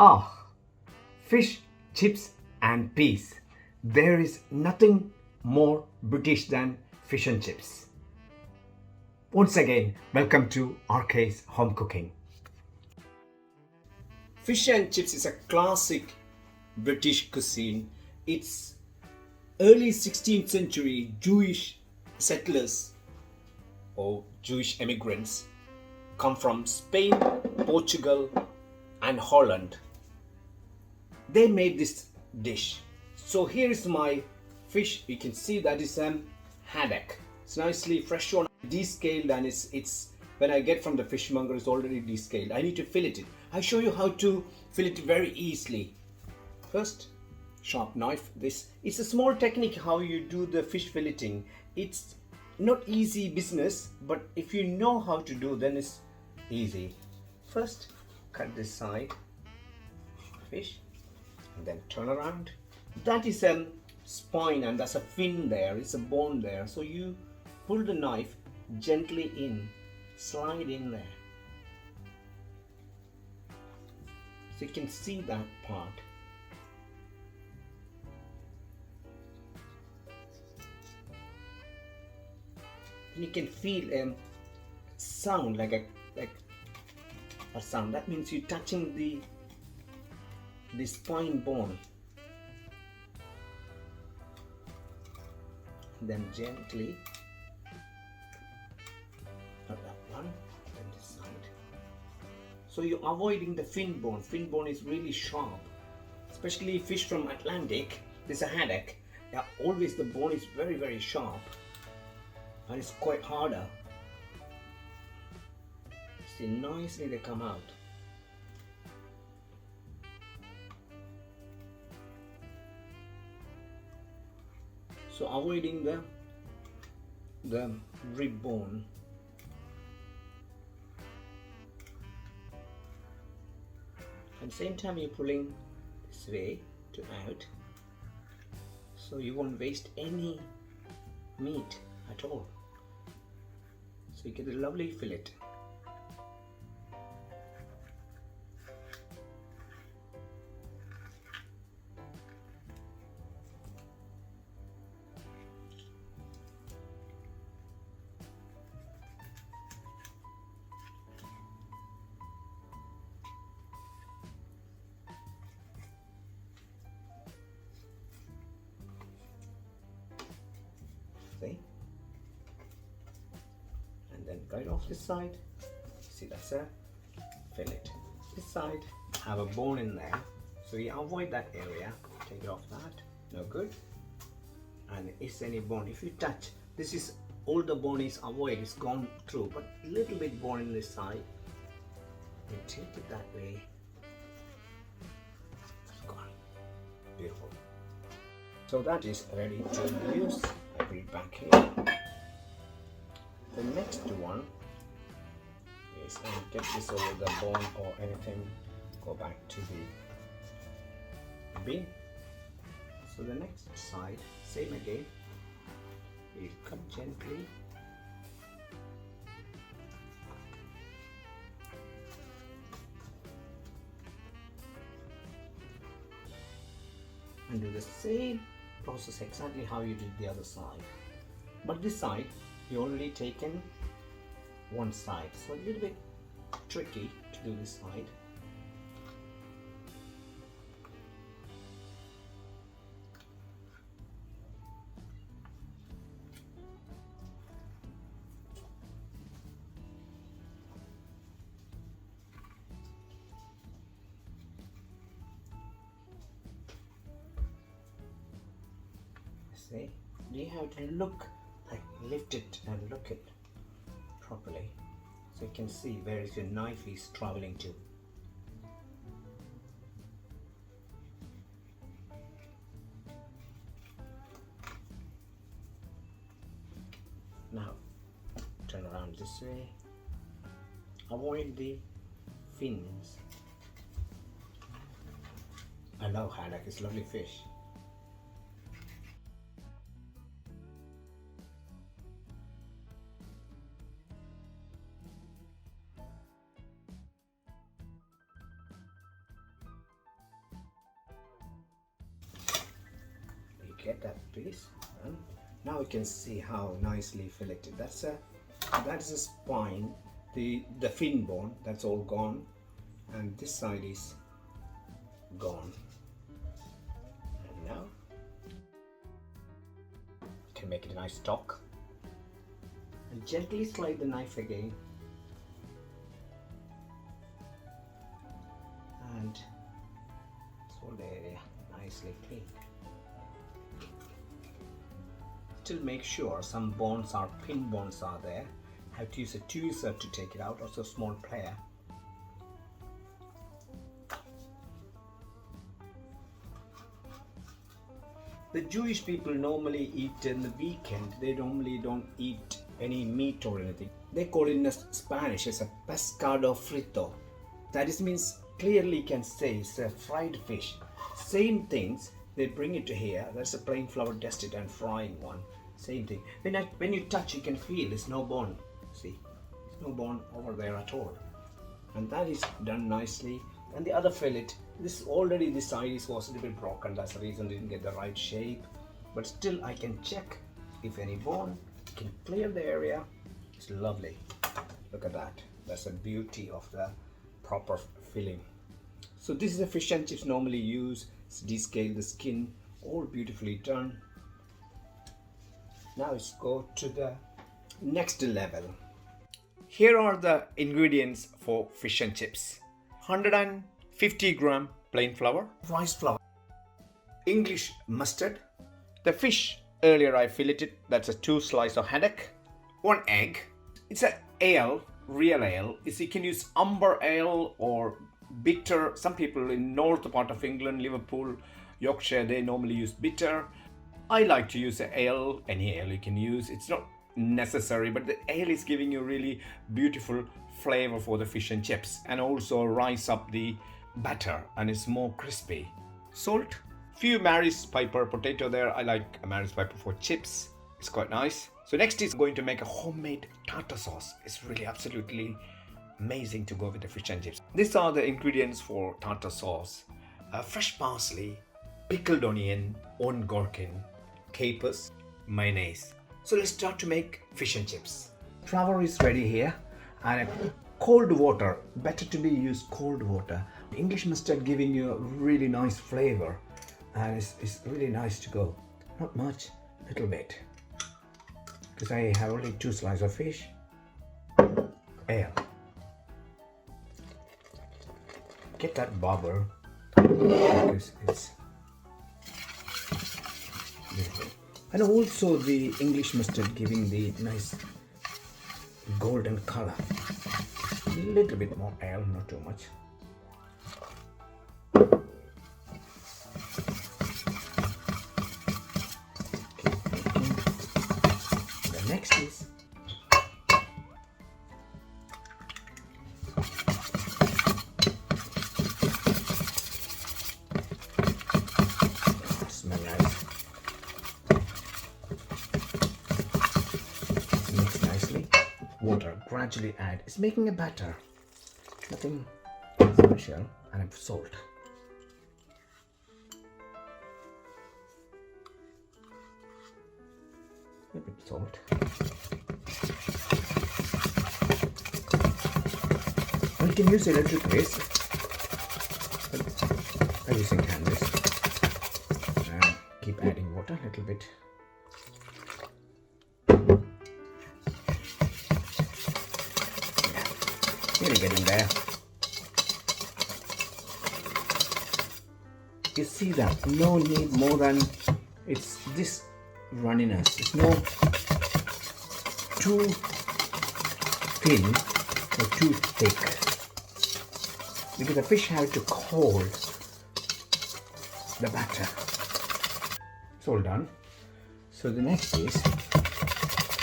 Ah, fish, chips, and peas. There is nothing more British than fish and chips. Once again, welcome to RK's Home Cooking. Fish and chips is a classic British cuisine. It's early 16th century Jewish settlers or Jewish immigrants come from Spain, Portugal, and Holland. They made this dish. So here is my fish. You can see that is haddock. It's nicely fresh one, descaled, and it's when I get from the fishmonger, it's already descaled. I need to fillet it. I show you how to fillet it very easily. First, sharp knife. This it's a small technique how you do the fish filleting. It's not easy business, but if you know how to do, then it's easy. First, cut this side fish and then turn around. That is a spine and that's a fin there, it's a bone there. So you pull the knife gently in, slide in there. So you can see that part. And you can feel a sound like a sound. That means you're touching the spine bone. Then gently cut that one, then this side. So you're avoiding the fin bone. Fin bone is really sharp, especially fish from Atlantic. This is a haddock. Yeah, always the bone is very, very sharp and it's quite harder. See, nicely they come out. So avoiding the rib bone. At the same time you're pulling this way to out, so you won't waste any meat at all. So you get a lovely fillet. See? And then right off this side, see that's a fillet. This side have a bone in there, so you avoid that area. Take it off that, no good. And is any bone, if you touch, this is all the bone is avoid, it's gone through, but little bit bone in this side. You take it that way. It's gone. Beautiful. So that is ready to use. I put it back here. The next one is get this over the bone or anything, go back to the bin. So the next side, same again, you cut gently. And do the same process exactly how you did the other side, but this side you already taken one side, so a little bit tricky to do this side. See, you have to look, like lift it and look it properly, so you can see where is your knife is traveling to. Now turn around this way, avoid the fins. I love haddock, it's lovely fish. get that piece. And now you can see how nicely filleted. That is a spine, the fin bone. That's all gone, and this side is gone. And now you can make it a nice stock. And gently slide the knife again. And hold the area nicely clean. Still make sure some bones are, pin bones are there. Have to use a tweezer to take it out, also a small plier. The Jewish people normally eat in the weekend. They normally don't eat any meat or anything. They call it in Spanish as a pescado frito. That is, means clearly can say it's a fried fish. Same things, they bring it to here. That's a plain flour dusted and frying one. Same thing. When you touch, you can feel there's no bone. See, there's no bone over there at all. And that is done nicely. And the other fillet, this side was a little bit broken. That's the reason I didn't get the right shape. But still, I can check if any bone. Can clear the area. It's lovely. Look at that. That's the beauty of the proper filling. So this is the fish and chips normally used. Descale the skin, all beautifully done. Now let's go to the next level. Here are the ingredients for fish and chips. 150 gram plain flour, rice flour, English mustard, the fish earlier I filleted, that's a 2 slices of haddock, 1 egg. It's a ale, real ale. You can use amber ale or bitter. Some people in north part of England, Liverpool, Yorkshire, they normally use bitter. I like to use ale, any ale you can use. It's not necessary, but the ale is giving you really beautiful flavor for the fish and chips, and also rise up the batter and it's more crispy. Salt, few Maris Piper potato there. I like a Maris Piper for chips. It's quite nice. So next is going to make a homemade tartar sauce. It's really absolutely amazing to go with the fish and chips. These are the ingredients for tartar sauce. Fresh parsley, pickled onion, on gherkin, capers, mayonnaise. So let's start to make fish and chips. Flour is ready here, and cold water. Better to be used cold water. English mustard giving you a really nice flavor, and it's really nice to go. Not much, little bit, because I have only 2 slices of fish. Ale. Get that bubble because it's beautiful. And also the English mustard giving the nice golden color. A little bit more ale, not too much. The next is smell nice. Mix nicely. Water gradually add. It's making a batter. Nothing special. And salt. A bit of salt. You can use a little paste. I'm using canvas. And keep adding water a little bit. Really getting there. You see that? No need more than it's this runniness. It's not too thin or too thick, because the fish have to hold the batter. It's all done. So the next is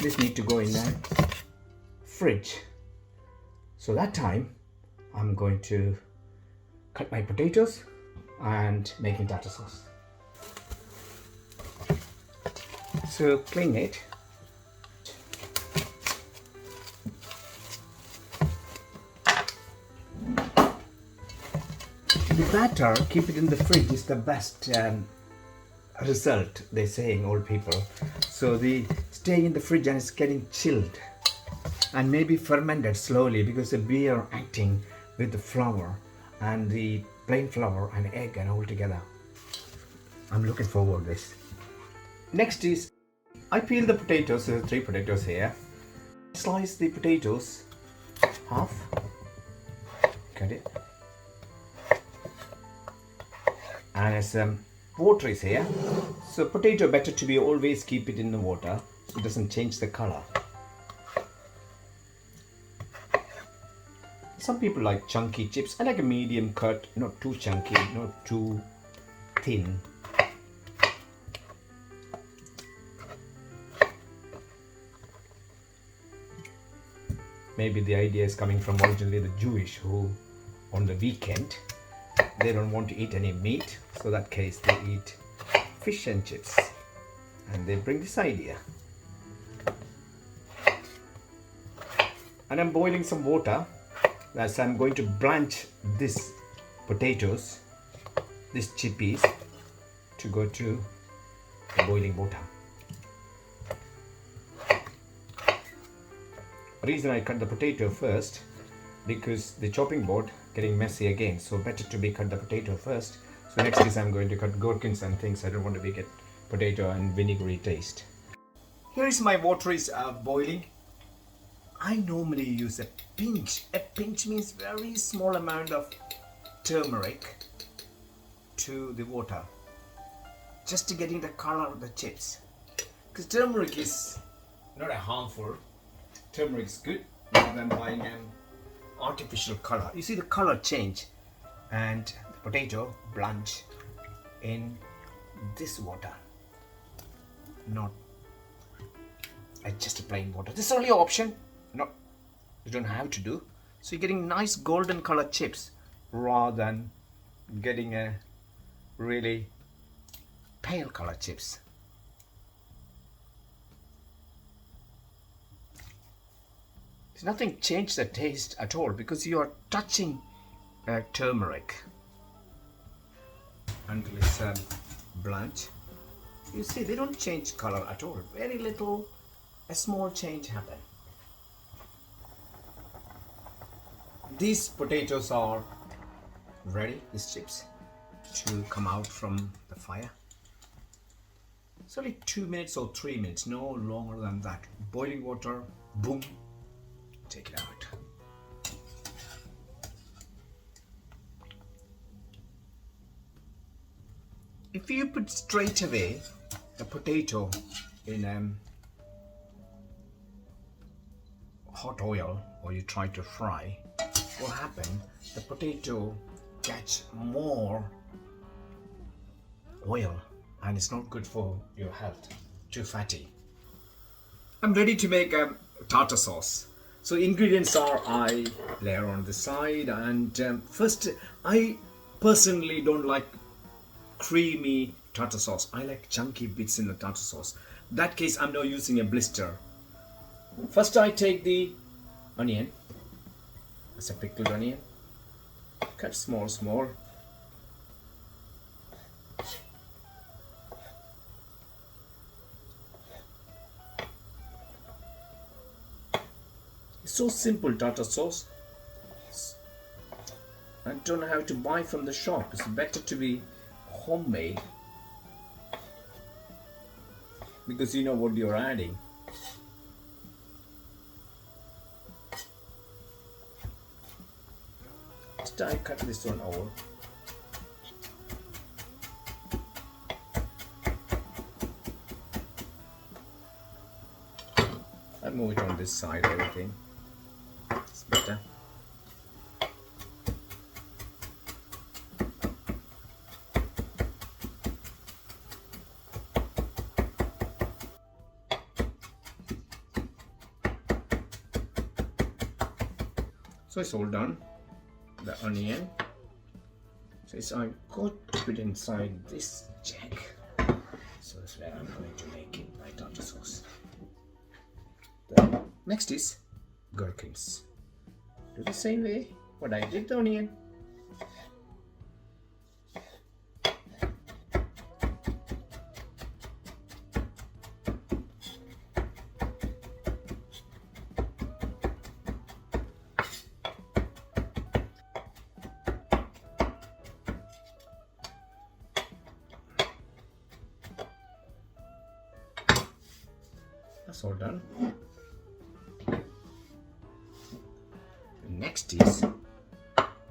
this need to go in the fridge. So that time I'm going to cut my potatoes and making tartar sauce. So clean it. The batter, keep it in the fridge, is the best result, they're saying, old people. So they stay in the fridge and it's getting chilled and maybe fermented slowly because the beer acting with the flour and the plain flour and egg and all together. I'm looking forward to this. Next is, I peel the potatoes. There are 3 potatoes here. Slice the potatoes half. Cut it. And as water is here, so potato better to be always keep it in the water so it doesn't change the color. Some people like chunky chips. I like a medium cut, not too chunky, not too thin. Maybe the idea is coming from originally the Jewish who on the weekend they don't want to eat any meat, so that case they eat fish and chips, and they bring this idea. And I'm boiling some water as I'm going to blanch this potatoes, this chippies, to go to the boiling water. The reason I cut the potato first, because the chopping board getting messy again, so better to be cut the potato first. So next is I'm going to cut gherkins and things. I don't want to be get potato and vinegary taste. Here is my water is boiling. I normally use a pinch. A pinch means very small amount of turmeric to the water, just to getting the color of the chips. Because turmeric is not a harmful. Turmeric is good rather than buying an artificial color. You see the color change, and the potato blanch in this water, not just a plain water. This is only an option. No, you don't have to do. So you're getting nice golden color chips rather than getting a really pale color chips. There's nothing changed the taste at all because you are touching turmeric until it's blanch. You see, they don't change color at all. Very little, a small change happen. These potatoes are ready, these chips, to come out from the fire. It's only 2 minutes or 3 minutes, no longer than that. Boiling water, boom. Take it out. If you put straight away the potato in hot oil, or you try to fry, what happens? The potato catch more oil and it's not good for your health. Too fatty. I'm ready to make a tartar sauce. So ingredients are, I layer on the side, and first, I personally don't like creamy tartar sauce. I like chunky bits in the tartar sauce. In that case, I'm now using a blister. First, I take the onion, as a pickled onion, cut small. So simple tartar sauce. I don't have to buy from the shop. It's better to be homemade because you know what you're adding. Just I cut this one over. I move it on this side, everything. It's better. So it's all done. The onion. So it's I got to put inside this jug. So that's where I'm going to make it my tartar sauce. The next is gherkins. Do the same way what I did the onion. all done. Next is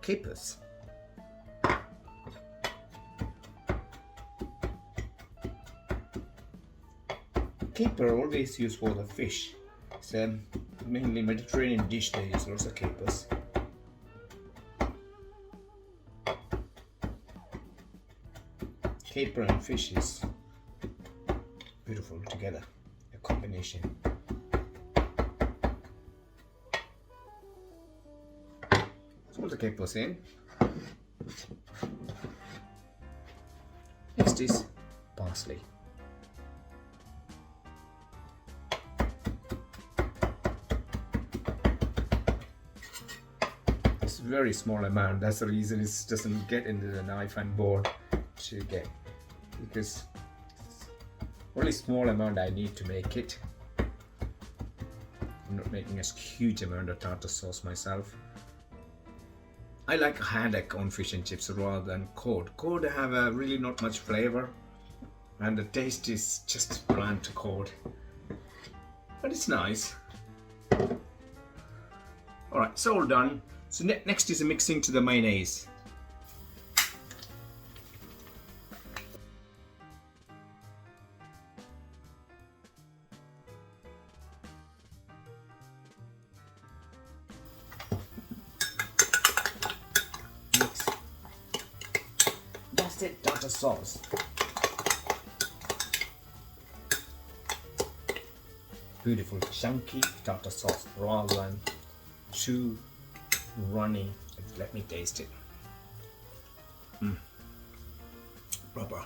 capers. Caper always used for the fish. It's a mainly Mediterranean dish. They use lots of capers. Caper and fish is beautiful together, a combination. Let's put the capers in. Next is parsley. It's a very small amount. That's the reason it doesn't get into the knife and board to get, because only small amount I need to make it. I'm not making a huge amount of tartar sauce myself. I like haddock on fish and chips rather than cod. Cod have a really not much flavor, and the taste is just bland to cod, but it's nice. Alright, it's all done. So next is mixing to the mayonnaise. Mix. That's it, tartar sauce. Beautiful chunky tartar sauce rather than too runny. Let me taste it. Proper.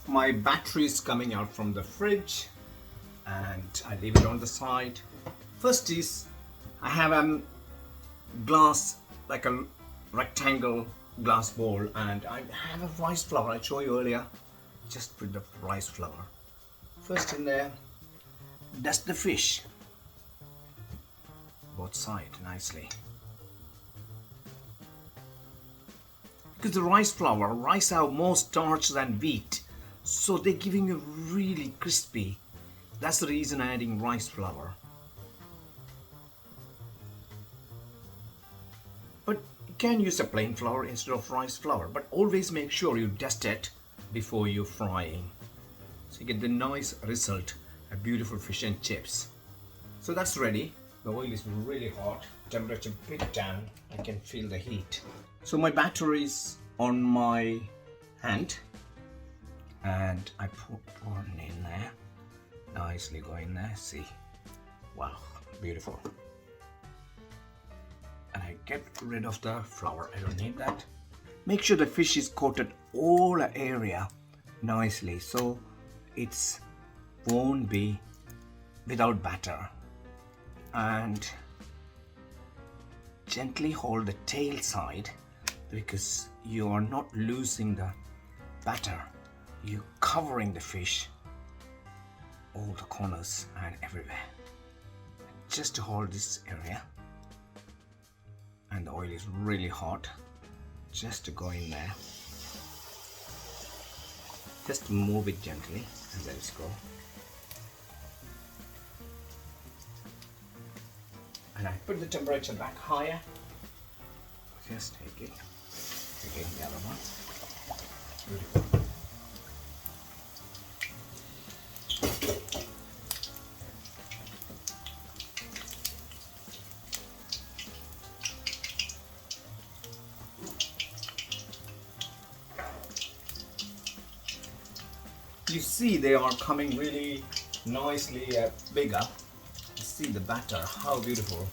My battery is coming out from the fridge and I leave it on the side. First is I have a glass, like a rectangle glass bowl, and I have a rice flour I showed you earlier. Just put the rice flour first in there. Dust the fish both sides nicely, because the rice have more starch than wheat, so they're giving you really crispy. That's the reason I'm adding rice flour. But you can use a plain flour instead of rice flour, but always make sure you dust it before you're frying, so you get the nice result, a beautiful fish and chips. So that's ready. The oil is really hot, temperature a bit down, I can feel the heat. So my batter is on my hand and I put one in there, nicely go in there, see, wow, beautiful. And I get rid of the flour, I don't need that. Make sure the fish is coated all the area nicely, so it's won't be without batter. And gently hold the tail side, because you are not losing the batter, you're covering the fish all the corners and everywhere. Just to hold this area, and the oil is really hot, just to go in there, just move it gently and let it go. And I put the temperature back higher. Just take it. Again, the other one. Beautiful. You see they are coming really nicely bigger. See the batter, how beautiful.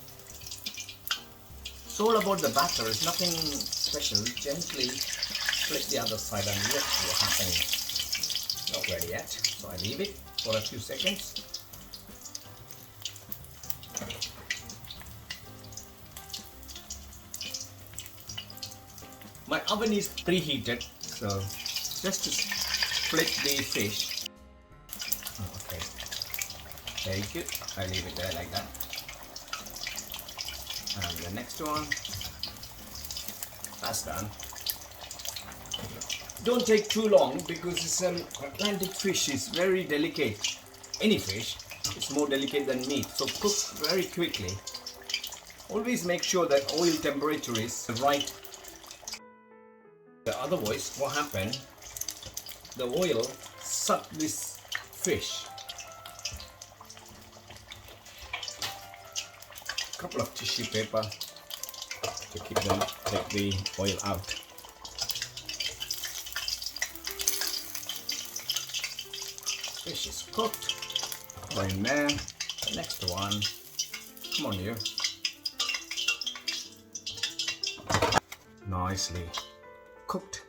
It's all about the batter, it's nothing special. Gently flip the other side and look what's happening. Not ready yet, so I leave it for a few seconds. My oven is preheated, so just to flip the fish. Okay, very good. I leave it there like that. And the next one, that's done. Don't take too long, because this Atlantic fish is very delicate. Any fish, It's more delicate than meat, so cook very quickly. Always make sure that oil temperature is right. Otherwise, what happens? The oil suck this fish. Couple of tissue paper to take the oil out. Fish is cooked. Go in there. The next one. Come on, you. Nicely cooked.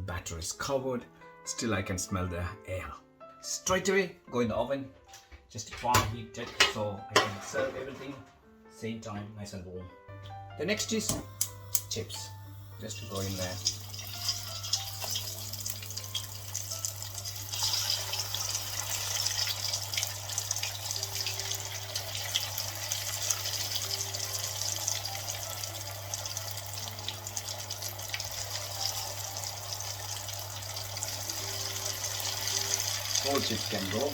Batter is covered. Still, I can smell the air. Straight away, go in the oven. Just far heated, so I can serve everything same time, nice and warm. The next is chips. Just to go in there. All chips can go.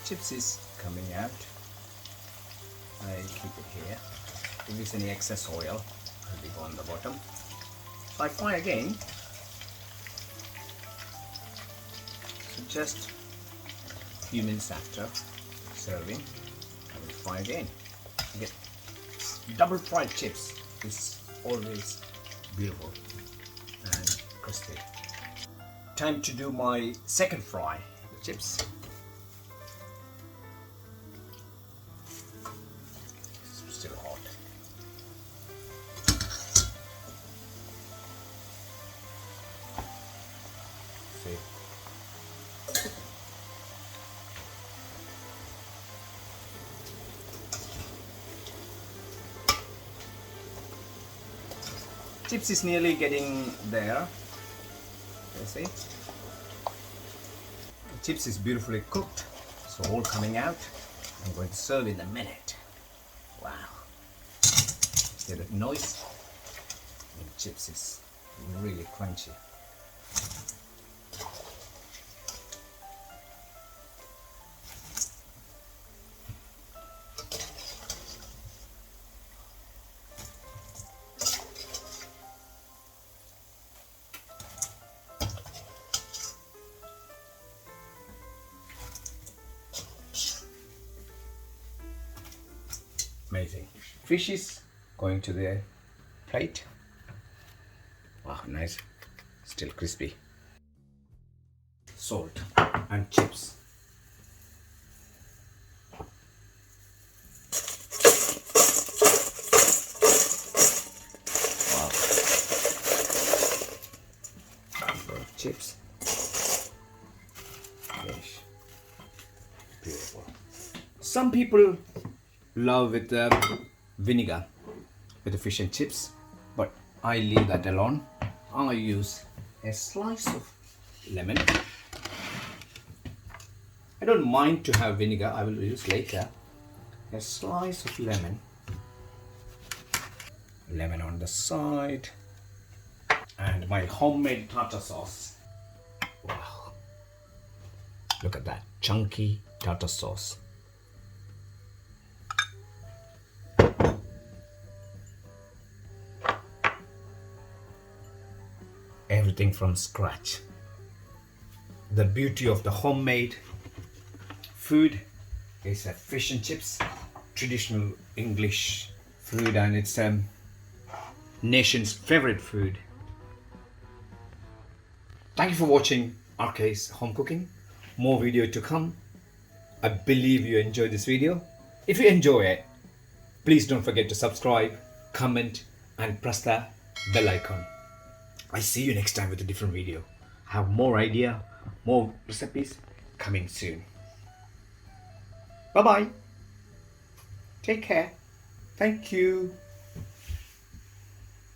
Chips is coming out. I keep it here. If there's any excess oil, it'll be on the bottom. So I fry again. So just a few minutes after serving, I will fry again. Get double fried chips is always beautiful and crispy. Time to do my second fry, the chips. Still hot. See. Chips is nearly getting there. You see? The chips is beautifully cooked, so all coming out. I'm going to serve in a minute. Wow. Hear that noise? The chips is really crunchy. Amazing. Fish is going to the plate. Wow, nice. Still crispy. Salt and chips. Wow. Chips. Fish. Beautiful. Some people love with vinegar with the fish and chips, but I leave that alone. I use a slice of lemon. I don't mind to have vinegar, I will use later. A slice of lemon. Lemon on the side. And my homemade tartar sauce. Wow. Look at that chunky tartar sauce. Everything from scratch. The beauty of the homemade food is a fish and chips, traditional English food, and it's nation's favorite food. Thank you for watching RK's home cooking. More video to come. I believe you enjoyed this video. If you enjoy it, please don't forget to subscribe, comment, and press the bell icon. I see you next time with a different video. I have more idea, more recipes coming soon. Bye bye. Take care. Thank you.